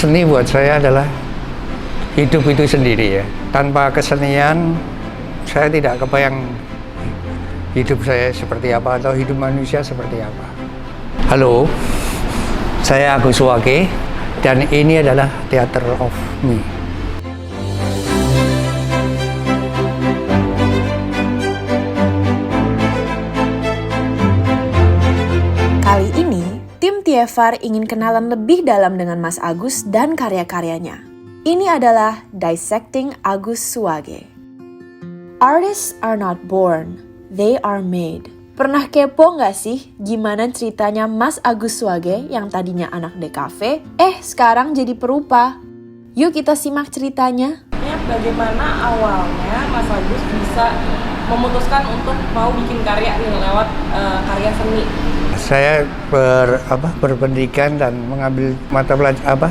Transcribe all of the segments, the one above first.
Seni buat saya adalah hidup itu sendiri ya. Tanpa kesenian, saya tidak kebayang hidup saya seperti apa atau hidup manusia seperti apa. Halo, saya Agus Suwage dan ini adalah Theater of Me. Kali ini, tim TFR ingin kenalan lebih dalam dengan Mas Agus dan karya-karyanya. Ini adalah Dissecting Agus Suwage. Artists are not born, they are made. Pernah kepo nggak sih gimana ceritanya Mas Agus Suwage yang tadinya anak DKV, sekarang jadi perupa? Yuk kita simak ceritanya. Bagaimana awalnya Mas Agus bisa memutuskan untuk mau bikin karya lewat karya seni? Saya berpendidikan dan mengambil mata pelajaran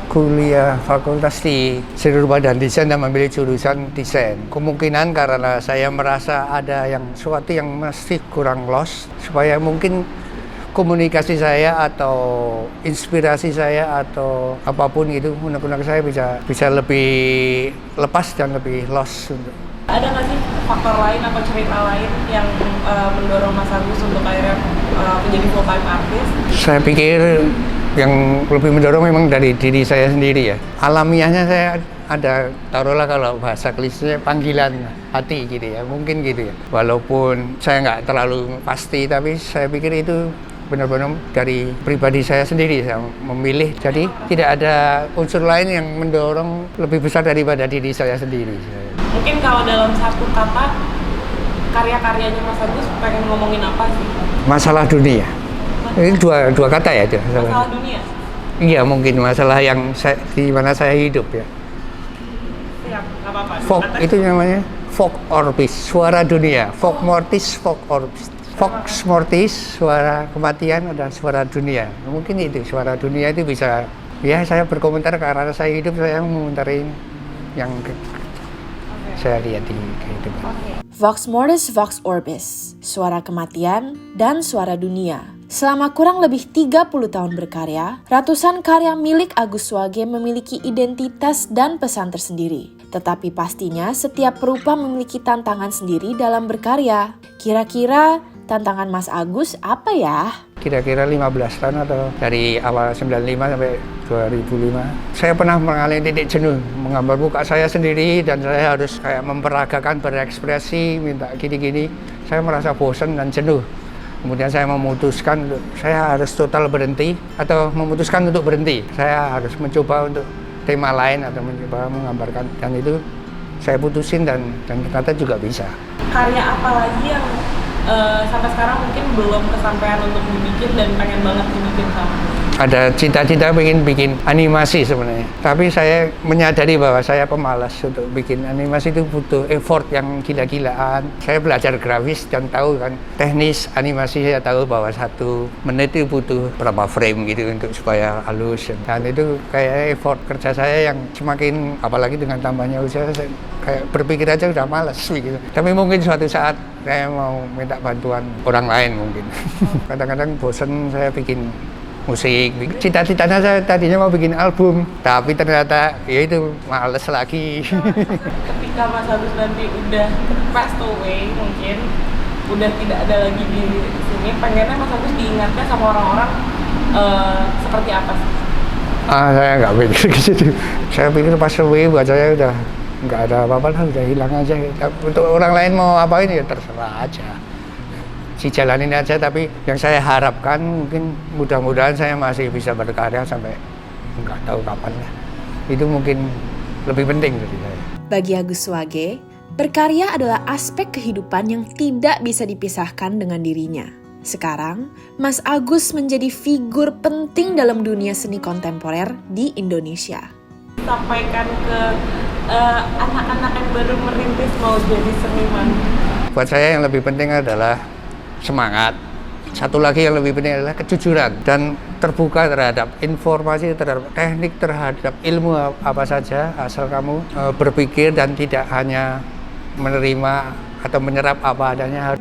kuliah fakultas di seni rupa dan desain dan memilih jurusan desain. Kemungkinan karena saya merasa ada sesuatu yang masih kurang lost, supaya mungkin komunikasi saya atau inspirasi saya atau apapun itu unek-unek saya bisa lebih lepas dan lebih lost. Ada nggak sih faktor lain atau cerita lain yang mendorong Mas Agus untuk akhirnya menjadi full time artist? Saya pikir yang lebih mendorong memang dari diri saya sendiri ya. Alamiahnya saya ada, taruhlah kalau bahasa klise, panggilan hati gitu ya, mungkin gitu ya. Walaupun saya nggak terlalu pasti, tapi saya pikir itu benar-benar dari pribadi saya sendiri, saya memilih. Jadi tidak ada unsur lain yang mendorong lebih besar daripada diri saya sendiri. Mungkin kalau dalam satu kata, karya-karyanya Mas Agus pengen ngomongin apa sih? Masalah dunia. Ini dua kata ya. Masalah dunia? Iya, mungkin masalah di mana saya hidup ya. Siap, nggak apa-apa. Folk itu namanya folk orbis, suara dunia. Folk mortis, folk orbis. Vox mortis, suara kematian, ada suara dunia. Mungkin itu suara dunia itu bisa, ya saya berkomentar karena saya hidup, saya mengomentarin yang saya lihat di kehidupan. Vox mortis, vox orbis, suara kematian dan suara dunia. Selama kurang lebih 30 tahun berkarya, ratusan karya milik Agus Suwage memiliki identitas dan pesan tersendiri. Tetapi pastinya setiap perupa memiliki tantangan sendiri dalam berkarya. Kira-kira tantangan Mas Agus apa ya? Kira-kira 15 tahun atau dari awal 95 sampai 2005. Saya pernah mengalami titik jenuh, menggambar muka saya sendiri dan saya harus kayak memperagakan, berekspresi, minta gini-gini. Saya merasa bosan dan jenuh. Kemudian saya memutuskan saya harus total berhenti atau memutuskan untuk berhenti. Saya harus mencoba untuk tema lain atau mencoba menggambarkan, dan itu saya putusin dan ternyata juga bisa. Karya apa lagi yang sampai sekarang mungkin belum kesampaian untuk dibikin dan pengen banget dibikin sama? Ada cita-cita pengen bikin animasi sebenarnya, tapi saya menyadari bahwa saya pemalas untuk bikin animasi, itu butuh effort yang gila-gilaan. Saya belajar grafis dan tahu kan teknis animasi, saya tahu bahwa 1 menit itu butuh berapa frame gitu untuk supaya halus, dan itu kayak effort kerja saya yang semakin, apalagi dengan tambahnya usia, saya kayak berpikir aja udah malas gitu. Tapi mungkin suatu saat saya mau minta bantuan orang lain mungkin. Kadang-kadang bosan saya bikin musik. Cita-citanya saya tadinya mau bikin album, tapi ternyata ya itu males lagi. Ketika Mas Agus nanti udah passed away, mungkin udah tidak ada lagi di sini, pengennya Mas Agus diingatnya sama orang-orang seperti apa sih? Saya nggak pikir ke situ. Saya pikir passed away buat saya udah nggak ada apa-apa lah, udah hilang aja. Untuk orang lain mau apain ya terserah aja, jalanin aja. Tapi yang saya harapkan mungkin mudah-mudahan saya masih bisa berkarya sampai nggak tahu kapan ya. Itu mungkin lebih penting dari saya. Bagi Agus Suwage, berkarya adalah aspek kehidupan yang tidak bisa dipisahkan dengan dirinya. Sekarang, Mas Agus menjadi figur penting dalam dunia seni kontemporer di Indonesia. Sampaikan ke anak-anak yang baru merintis mau jadi seniman. Buat saya yang lebih penting adalah semangat. Satu lagi yang lebih penting adalah kejujuran dan terbuka terhadap informasi, terhadap teknik, terhadap ilmu apa saja, asal kamu berpikir dan tidak hanya menerima atau menyerap apa adanya.